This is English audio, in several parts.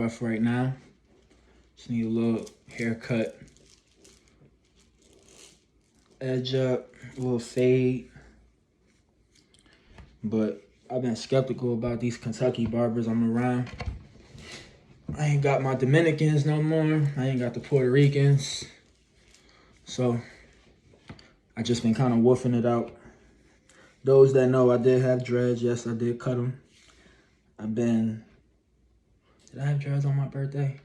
rough right now. Just need a little haircut. Edge up, a little fade. But I've been skeptical about these Kentucky barbers I'm around. I ain't got my Dominicans no more. I ain't got the Puerto Ricans. So I just been kind of woofing it out. Those that know, I did have dreads. Yes, I did cut them. Did I have dreads on my birthday?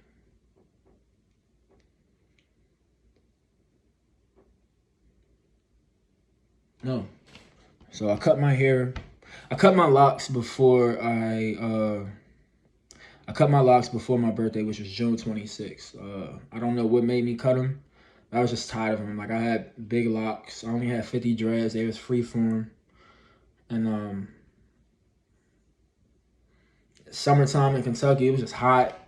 No. So I cut my hair. I cut my locks before I cut my locks before my birthday, which was June 26th. I don't know what made me cut them. I was just tired of them. Like, I had big locks. I only had 50 dreads. They was freeform. And summertime in Kentucky, it was just hot.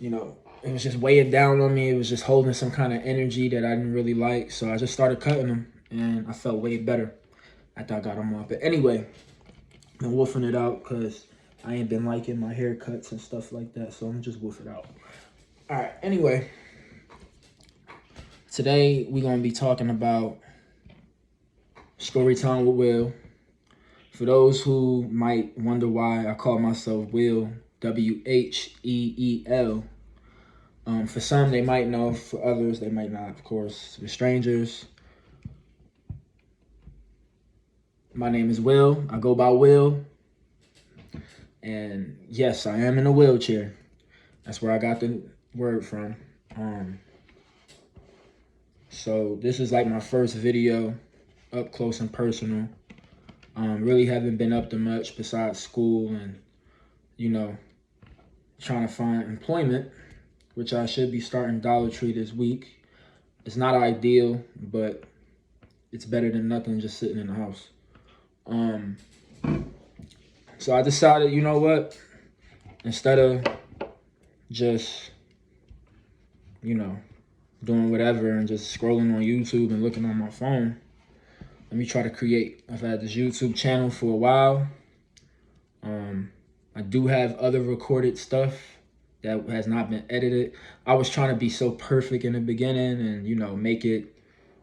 You know, it was just weighing down on me. It was just holding some kind of energy that I didn't really like. So I just started cutting them, and I felt way better after I got them off. But anyway, I'm woofing it out because I ain't been liking my haircuts and stuff like that. So I'm just woofing it out. All right, anyway. Today, we're going to be talking about Story Time with Will. For those who might wonder why I call myself Will, W-H-E-E-L. For some, they might know. For others, they might not, of course. For strangers, my name is Will. I go by Will. And yes, I am in a wheelchair. That's where I got the word from. So this is like my first video up close and personal. Really haven't been up to much besides school and, you know, trying to find employment, which I should be starting Dollar Tree this week. It's not ideal, but it's better than nothing just sitting in the house. So I decided, you know what? Instead of just, you know, doing whatever and just scrolling on YouTube and looking on my phone, let me try to create. I've had this YouTube channel for a while. I do have other recorded stuff that has not been edited. I was trying to be so perfect in the beginning and, you know, make it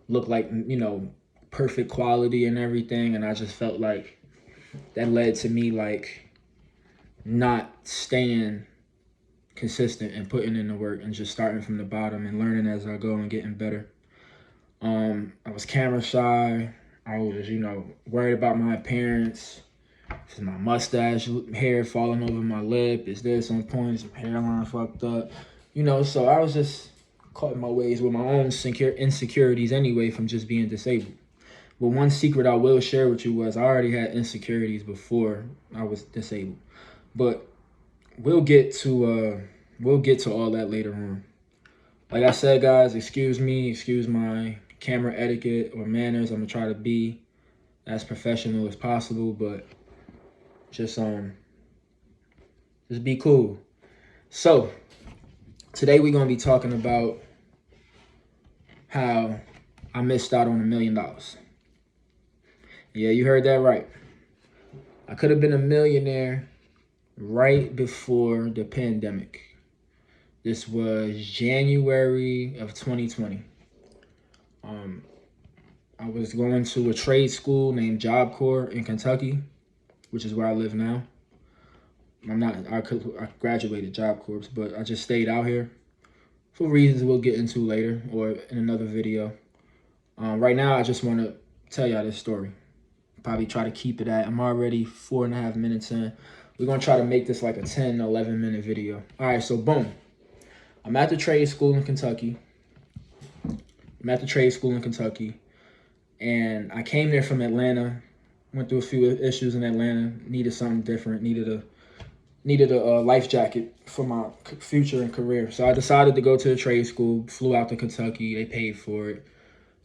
look like, you know, perfect quality and everything. And I just felt like that led to me, like, not staying consistent and putting in the work and just starting from the bottom and learning as I go and getting better. I was camera shy. I was, you know, worried about my appearance. Is my mustache hair falling over my lip? Is this on point? Is my hairline fucked up? You know, so I was just caught my ways with my own insecurities anyway from just being disabled. But one secret I will share with you was I already had insecurities before I was disabled. But we'll get to all that later on. Like I said, guys, excuse me, excuse my camera etiquette or manners. I'm gonna try to be as professional as possible, but just be cool. So today we're gonna be talking about how I missed out on $1 million. Yeah, you heard that right. I could have been a millionaire right before the pandemic. This was January of 2020. I was going to a trade school named Job Corps in Kentucky, which is where I live now. I graduated Job Corps, but I just stayed out here for reasons we'll get into later or in another video. Right now, I just want to tell y'all this story. Probably try to keep it at, I'm already 4.5 minutes in. We're going to try to make this like a 10, 11 minute video. All right, so boom. I'm at the trade school in Kentucky. And I came there from Atlanta. Went through a few issues in Atlanta. Needed something different. Needed a life jacket for my future and career. So I decided to go to the trade school. Flew out to Kentucky. They paid for it.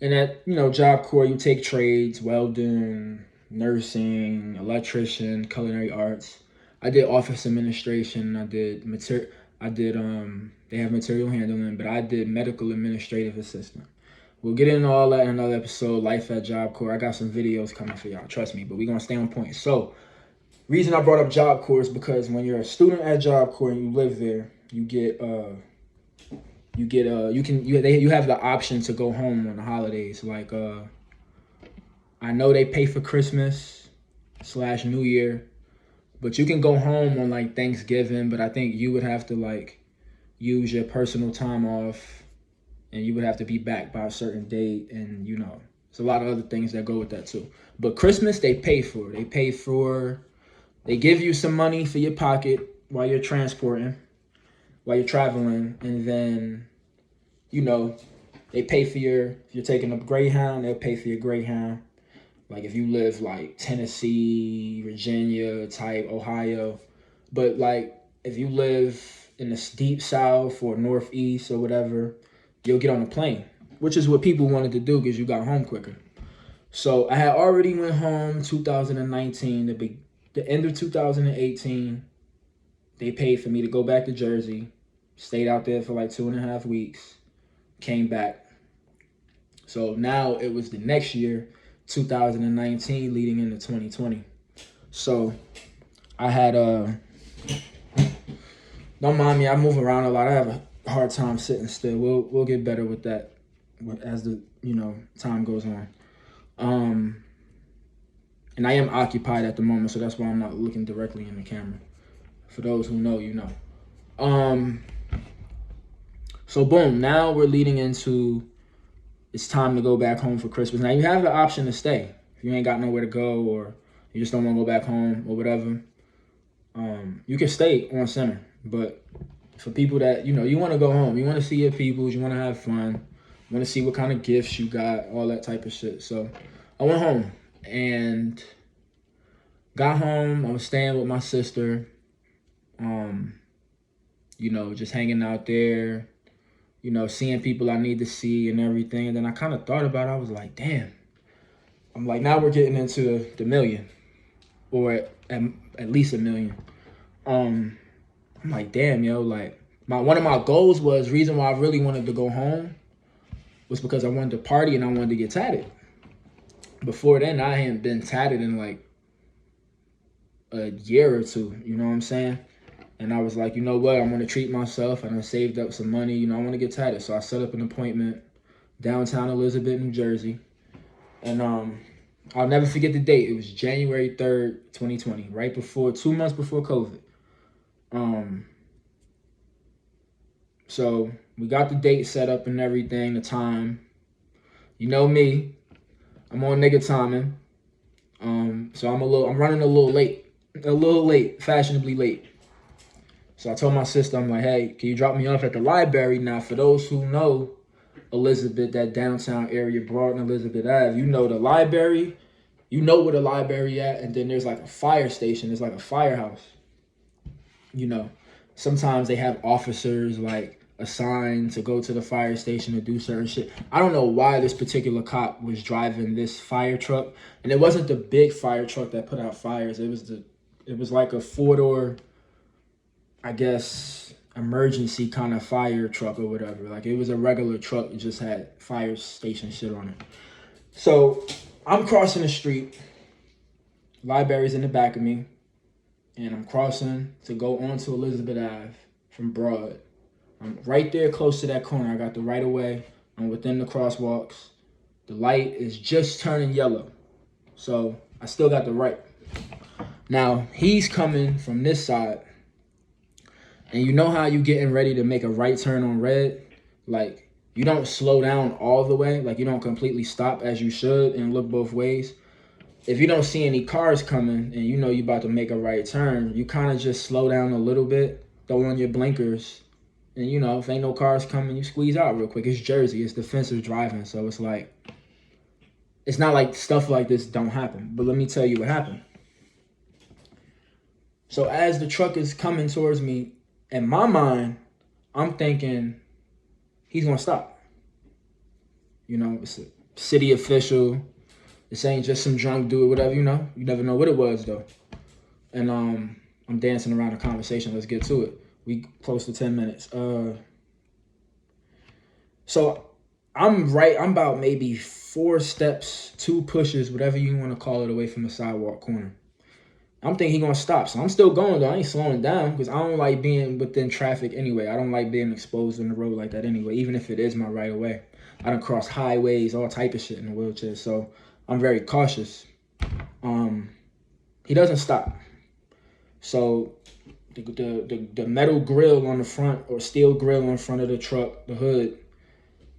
And at, you know, Job Corps, you take trades, welding, nursing, electrician, culinary arts. I did office administration. They have material handling, but I did medical administrative assistant. We'll get into all that in another episode, Life at Job Corps. I got some videos coming for y'all, trust me, but we're going to stay on point. So Reason I brought up Job Corps is because when you're a student at Job Corps and you live there, you have the option to go home on the holidays. Like I know they pay for Christmas / New Year, but you can go home on like Thanksgiving. But I think you would have to like use your personal time off, and you would have to be back by a certain date, and there's a lot of other things that go with that too. But Christmas they pay for. They give you some money for your pocket while you're while you're traveling, and then they pay for if you're taking a Greyhound, they'll pay for your Greyhound. Like if you live like Tennessee, Virginia type, Ohio. But like if you live in the deep south or northeast or whatever, you'll get on a plane, which is what people wanted to do because you got home quicker. So I had already went home 2019, the end of 2018. They paid for me to go back to Jersey, stayed out there for like 2.5 weeks, came back. So now it was the next year, 2019 leading into 2020. So I had don't mind me, I move around a lot. I have a hard time sitting still. We'll get better with that as the time goes on. And I am occupied at the moment, so that's why I'm not looking directly in the camera. For those who know, you know. So boom, now we're leading into it's time to go back home for Christmas. Now you have the option to stay if you ain't got nowhere to go or you just don't want to go back home or whatever. You can stay on center, but for people that you want to go home, you want to see your peoples, you want to have fun, you want to see what kind of gifts you got, all that type of shit. So I went home and got home. I was staying with my sister, just hanging out there, seeing people I need to see and everything. And then I kind of thought about it. I was like, damn. I'm like, now we're getting into the million, or at least $1 million. I'm like, damn, yo, like one of my goals reason why I really wanted to go home was because I wanted to party and I wanted to get tatted. Before then, I hadn't been tatted in like a year or two, you know what I'm saying? And I was like, you know what, I'm going to treat myself, and I saved up some money, I want to get tatted. So I set up an appointment downtown Elizabeth, New Jersey. And I'll never forget the date. It was January 3rd, 2020, right before, 2 months before COVID. So we got the date set up and everything, the time. You know me, I'm on nigga timing. So I'm running a little late, fashionably late. So I told my sister, I'm like, hey, can you drop me off at the library? Now, for those who know Elizabeth, that downtown area, Broad and Elizabeth Ave, you know the library, you know where the library at, and then there's like a fire station, there's like a firehouse. Sometimes they have officers like assigned to go to the fire station to do certain shit. I don't know why this particular cop was driving this fire truck, and it wasn't the big fire truck that put out fires. It was like a 4-door, I guess, emergency kind of fire truck or whatever. Like it was a regular truck, it just had fire station shit on it. So I'm crossing the street, library's in the back of me, and I'm crossing to go onto Elizabeth Ave from Broad. I'm right there close to that corner. I got the right of way. I'm within the crosswalks. The light is just turning yellow. So I still got the right. Now he's coming from this side. And you know how you getting ready to make a right turn on red? Like you don't slow down all the way. Like you don't completely stop as you should and look both ways. If you don't see any cars coming and you about to make a right turn, you kind of just slow down a little bit, throw on your blinkers, and if ain't no cars coming, you squeeze out real quick. It's Jersey, it's defensive driving, so it's like, it's not like stuff like this don't happen. But let me tell you what happened. So as the truck is coming towards me, in my mind, I'm thinking he's gonna stop. It's a city official. This ain't just some drunk dude, whatever, You never know what it was, though. And I'm dancing around the conversation. Let's get to it. We close to 10 minutes. So I'm about maybe 4 steps, 2 pushes, whatever you want to call it, away from the sidewalk corner. I'm thinking he gonna stop. So I'm still going though. I ain't slowing down because I don't like being within traffic anyway. I don't like being exposed on the road like that anyway, even if it is my right of way. I done cross highways, all type of shit in a wheelchair. So I'm very cautious. He doesn't stop. So the metal grill on the front, or steel grill in front of the truck, the hood,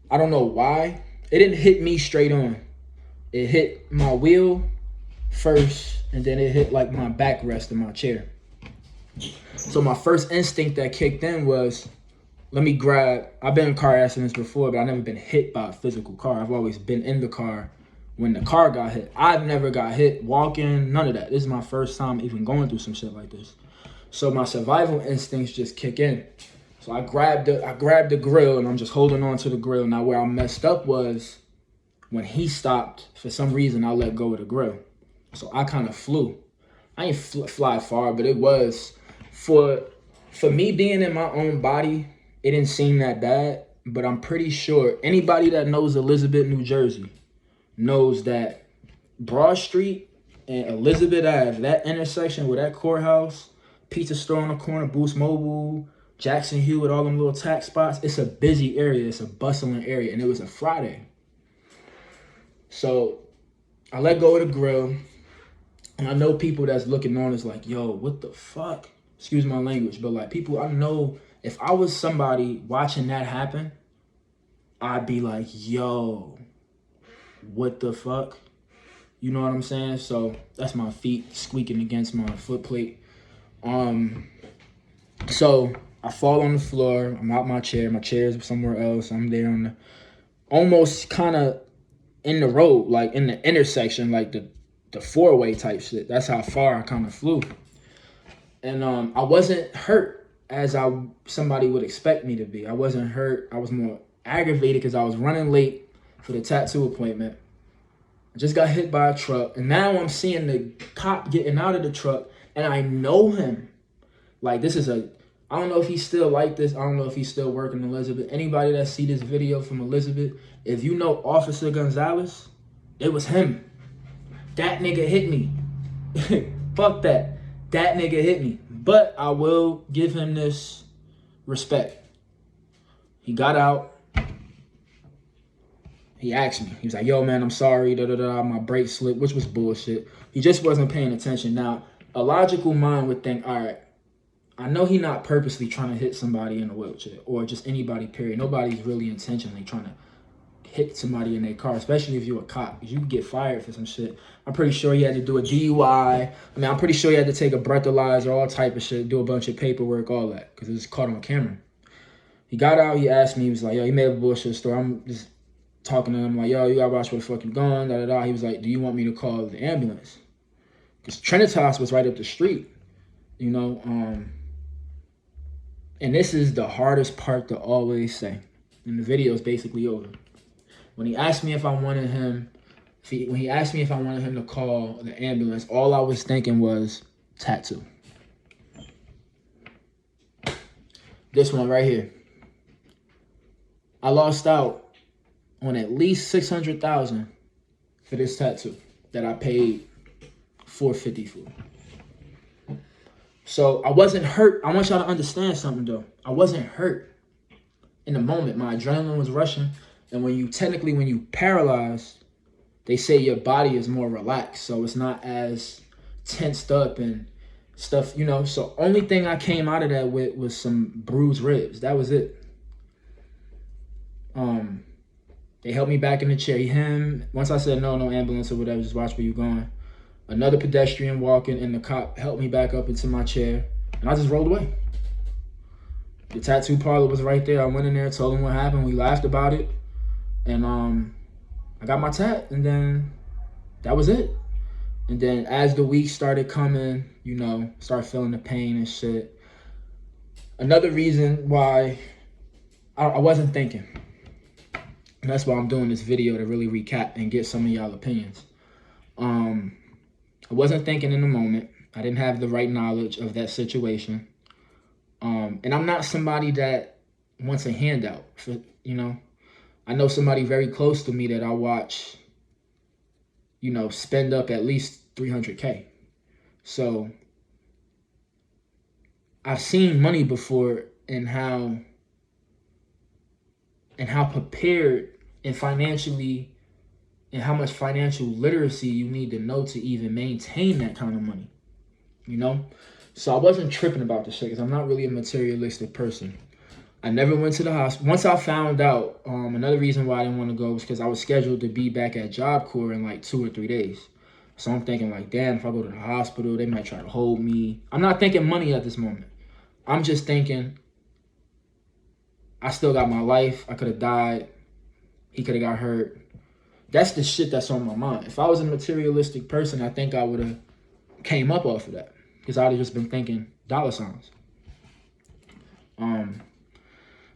I don't know why. It didn't hit me straight on. It hit my wheel first, and then it hit like my backrest of my chair. So my first instinct that kicked in was, let me grab, I've been in car accidents before, but I've never been hit by a physical car. I've always been in the car when the car got hit. I've never got hit walking, none of that. This is my first time even going through some shit like this. So my survival instincts just kick in. So I grabbed the grill, and I'm just holding on to the grill. Now where I messed up was when he stopped, for some reason I let go of the grill. So I kind of flew. I ain't fly far, but it was, for me being in my own body, it didn't seem that bad. But I'm pretty sure anybody that knows Elizabeth, New Jersey, knows that Broad Street and Elizabeth Ave, that intersection with that courthouse, pizza store on the corner, Boost Mobile, Jackson Hewitt, all them little tax spots, it's a busy area. It's a bustling area. And it was a Friday. So I let go of the grill. And I know people that's looking on is like, yo, what the fuck? Excuse my language. But like, people, I know if I was somebody watching that happen, I'd be like, yo, what the fuck? You know what I'm saying? So that's my feet squeaking against my foot plate. So I fall on the floor. I'm out my chair. My chair's somewhere else. I'm there on the, almost kind of in the road, like in the intersection, like the four-way type shit. That's how far I kind of flew. And I wasn't hurt as somebody would expect me to be. I wasn't hurt. I was more aggravated because I was running late for the tattoo appointment. I just got hit by a truck, and now I'm seeing the cop getting out of the truck, and I know him. Like, this is I don't know if he's still like this. I don't know if he's still working Elizabeth. Anybody that see this video from Elizabeth, if you know Officer Gonzalez, it was him. That nigga hit me. Fuck that. That nigga hit me. But I will give him this respect. He got out. He asked me. He was like, yo, man, I'm sorry. My brake slipped, which was bullshit. He just wasn't paying attention. Now, a logical mind would think, all right, I know he's not purposely trying to hit somebody in a wheelchair, or just anybody, period. Nobody's really intentionally trying to hit somebody in their car, especially if you're a cop, because you can get fired for some shit. I'm pretty sure he had to do a DUI. I'm pretty sure he had to take a breathalyzer, all type of shit, do a bunch of paperwork, all that, because it was caught on camera. He got out, he asked me, he was like, yo, he made a bullshit story. I'm just talking to him like, yo, you gotta watch where the fuck you going, da-da-da. He was like, do you want me to call the ambulance? Because Trinitas was right up the street, you know. And this is the hardest part to always say. And the video is basically over. When he asked me if I wanted him, to call the ambulance, all I was thinking was tattoo. This one right here. I lost out on at least $600,000 for this tattoo that I paid $450 for. So I wasn't hurt. I want y'all to understand something though. I wasn't hurt in the moment. My adrenaline was rushing. And when you paralyzed, they say your body is more relaxed. So it's not as tensed up and stuff, you know. So only thing I came out of that with was some bruised ribs. That was it. They helped me back in the chair. Once I said no ambulance or whatever, just watch where you're going. Another pedestrian walking, and the cop helped me back up into my chair, and I just rolled away. The tattoo parlor was right there. I went in there, told him what happened. We laughed about it, and I got my tat, and then that was it. And then as the weeks started coming, you know, started feeling the pain and shit. Another reason why I wasn't thinking. And that's why I'm doing this video, to really recap and get some of y'all opinions. I wasn't thinking in the moment. I didn't have the right knowledge of that situation. And I'm not somebody that wants a handout, you know. I know somebody very close to me that I watch, you know, spend up at least $300K. So I've seen money before, and how prepared and financially, and how much financial literacy you need to know to even maintain that kind of money, you know? So I wasn't tripping about this shit because I'm not really a materialistic person. I never went to the hospital. Once I found out, another reason why I didn't want to go was because I was scheduled to be back at Job Corps in like 2 or 3 days. So I'm thinking like, damn, if I go to the hospital, they might try to hold me. I'm not thinking money at this moment. I'm just thinking I still got my life. I could have died. He could have got hurt. That's the shit that's on my mind. If I was a materialistic person, I think I would have came up off of that because I'd have just been thinking dollar signs.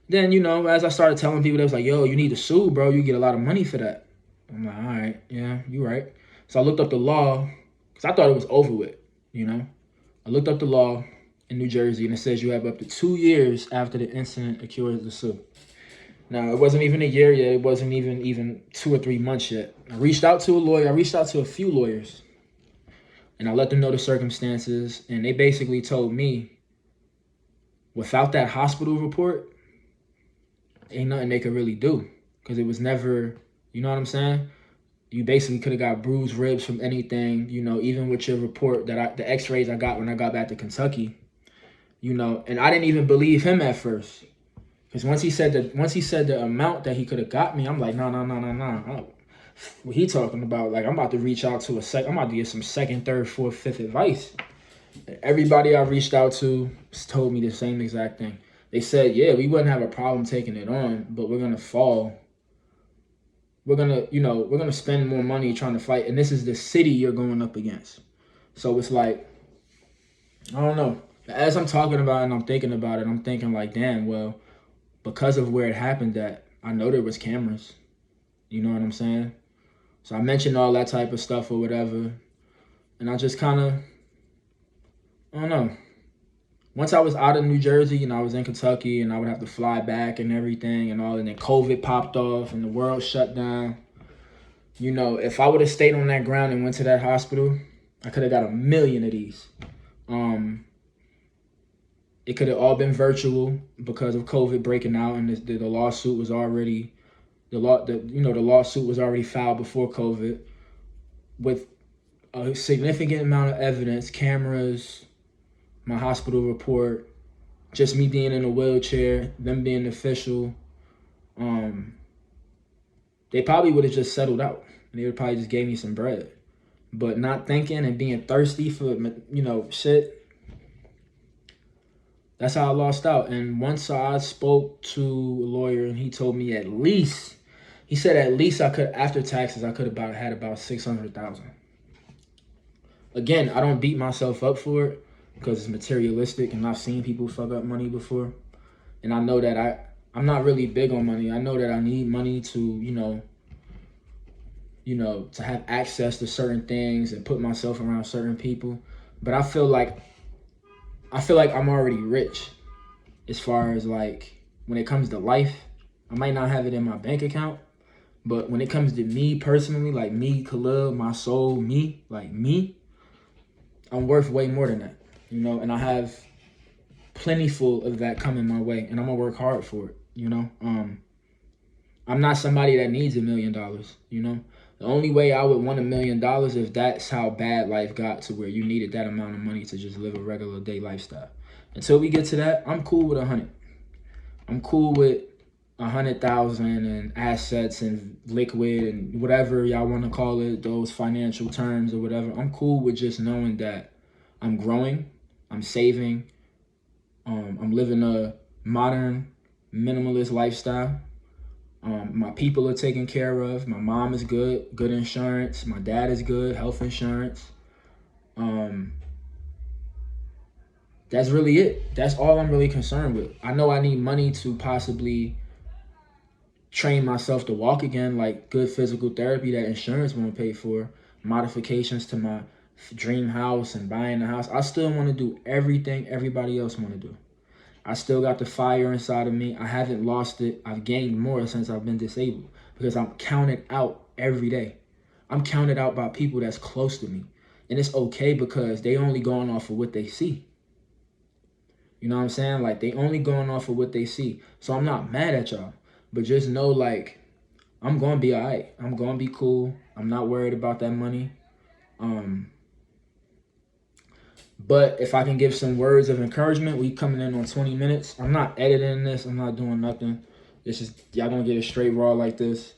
Then, as I started telling people, they was like, yo, you need to sue, bro. You get a lot of money for that. I'm like, all right, yeah, you're right. So I looked up the law because I thought it was over with, I looked up the law in New Jersey, and it says you have up to 2 years after the incident occurs to sue. Now, it wasn't even a year yet. It wasn't even 2 or 3 months yet. I reached out to a lawyer. I reached out to a few lawyers, and I let them know the circumstances, and they basically told me, without that hospital report, ain't nothing they could really do because it was never, you know what I'm saying? You basically could have got bruised ribs from anything, even with your report the x-rays I got when I got back to Kentucky, and I didn't even believe him at first. Because once he said the amount that he could have got me, I'm like, no. What he talking about? Like, I'm about to reach out to I'm about to get some second, third, fourth, fifth advice. And everybody I reached out to told me the same exact thing. They said, yeah, we wouldn't have a problem taking it on, but we're gonna fall. We're gonna spend more money trying to fight, and this is the city you're going up against. So it's like, I don't know. As I'm talking about it and I'm thinking about it, I'm thinking like, damn, well, because of where it happened at, I know there was cameras. You know what I'm saying? So I mentioned all that type of stuff or whatever. And I just kind of, I don't know. Once I was out of New Jersey and I was in Kentucky and I would have to fly back and everything and all, and then COVID popped off and the world shut down. If I would have stayed on that ground and went to that hospital, I could have got 1,000,000 of these. It could have all been virtual because of COVID breaking out, and the lawsuit was already the lawsuit was already filed before COVID with a significant amount of evidence, cameras, my hospital report, just me being in a wheelchair, them being official. They probably would have just settled out, and they would probably just gave me some bread. But not thinking and being thirsty for shit. That's how I lost out. And once I spoke to a lawyer, and he told me he said at least I could, after taxes, I could have had about 600,000. Again, I don't beat myself up for it because it's materialistic, and I've seen people fuck up money before, and I know that I'm not really big on money. I know that I need money to to have access to certain things and put myself around certain people. But I feel like I'm already rich as far as like when it comes to life. I might not have it in my bank account, but when it comes to me personally, like me, Khalil, my soul, me, I'm worth way more than that, and I have plentiful of that coming my way, and I'm gonna work hard for it, I'm not somebody that needs $1 million, The only way I would want $1 million if that's how bad life got to where you needed that amount of money to just live a regular day lifestyle. Until we get to that, I'm cool with 100. I'm cool with 100,000 and assets and liquid and whatever y'all want to call it, those financial terms or whatever. I'm cool with just knowing that I'm growing, I'm saving, I'm living a modern minimalist lifestyle. My people are taken care of. My mom is good insurance. My dad is good, health insurance. That's really it. That's all I'm really concerned with. I know I need money to possibly train myself to walk again, like good physical therapy that insurance won't pay for, modifications to my dream house and buying a house. I still want to do everything everybody else want to do. I still got the fire inside of me. I haven't lost it. I've gained more since I've been disabled because I'm counted out every day. I'm counted out by people that's close to me. And it's okay because they only going off of what they see. You know what I'm saying? Like, they only going off of what they see. So I'm not mad at y'all. But just know, like, I'm going to be all right. I'm going to be cool. I'm not worried about that money. But if I can give some words of encouragement, we coming in on 20 minutes. I'm not editing this. I'm not doing nothing. This is, y'all going to get it straight raw like this.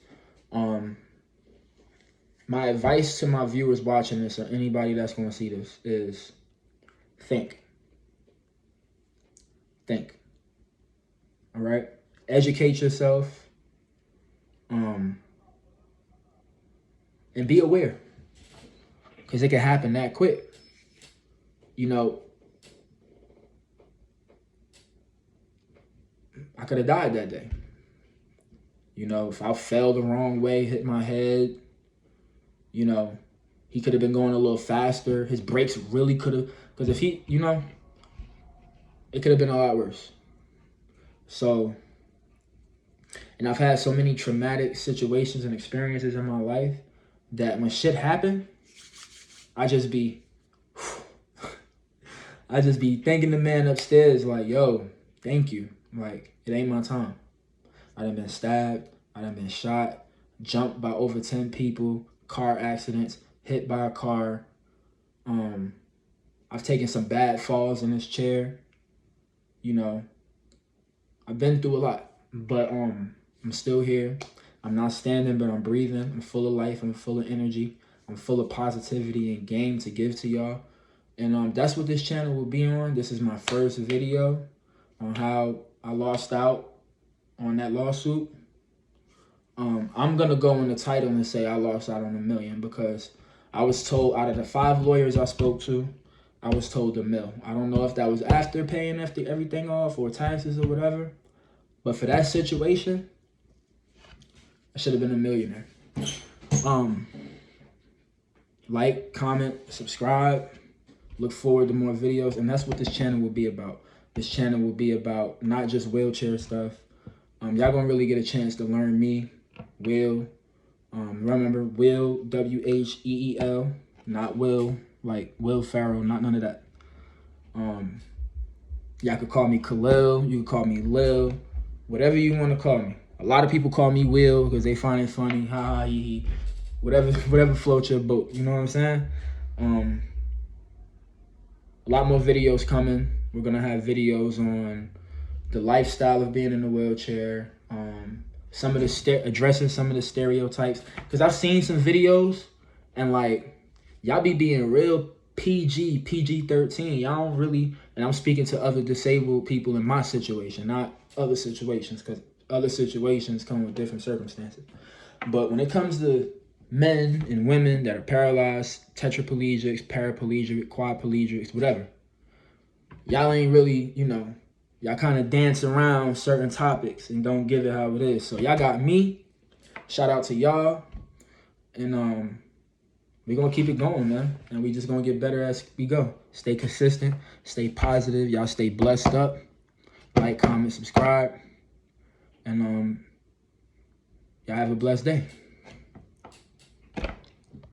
My advice to my viewers watching this, or anybody that's going to see this, is think. Think. All right? Educate yourself. And be aware. Because it can happen that quick. You know, I could have died that day. You know, if I fell the wrong way, hit my head, you know, he could have been going a little faster. His brakes really could have, because if he, you know, it could have been a lot worse. So, and I've had so many traumatic situations and experiences in my life that when shit happened, I just be thanking the man upstairs like, yo, thank you. Like, it ain't my time. I done been stabbed. I done been shot, jumped by over 10 people, car accidents, hit by a car. I've taken some bad falls in this chair. You know, I've been through a lot, but I'm still here. I'm not standing, but I'm breathing. I'm full of life. I'm full of energy. I'm full of positivity and game to give to y'all. And that's what this channel will be on. This is my first video on how I lost out on that lawsuit. I'm going to go in the title and say I lost out on $1 million because I was told out of the 5 lawyers I spoke to, I was told $1 million. I don't know if that was after paying everything off or taxes or whatever. But for that situation, I should have been a millionaire. Like, comment, subscribe. Look forward to more videos. And that's what this channel will be about. This channel will be about not just wheelchair stuff. Y'all gonna really get a chance to learn me, Will. Remember, Will, W-H-E-E-L, not Will, like Will Ferrell, not none of that. Y'all could call me Khalil, you could call me Lil, whatever you want to call me. A lot of people call me Will because they find it funny, ha ha he he, whatever floats your boat. You know what I'm saying? A lot more videos coming. We're gonna have videos on the lifestyle of being in a wheelchair, some of the addressing some of the stereotypes, because I've seen some videos and like y'all be being real PG-13. Y'all don't really, and I'm speaking to other disabled people in my situation, not other situations, because other situations come with different circumstances. But when it comes to men and women that are paralyzed, tetraplegics, paraplegic, quadplegics, whatever, y'all ain't really, you know, y'all kind of dance around certain topics and don't give it how it is. So y'all got me. Shout out to y'all. And we're going to keep it going, man. And we just going to get better as we go. Stay consistent. Stay positive. Y'all stay blessed up. Like, comment, subscribe. And y'all have a blessed day.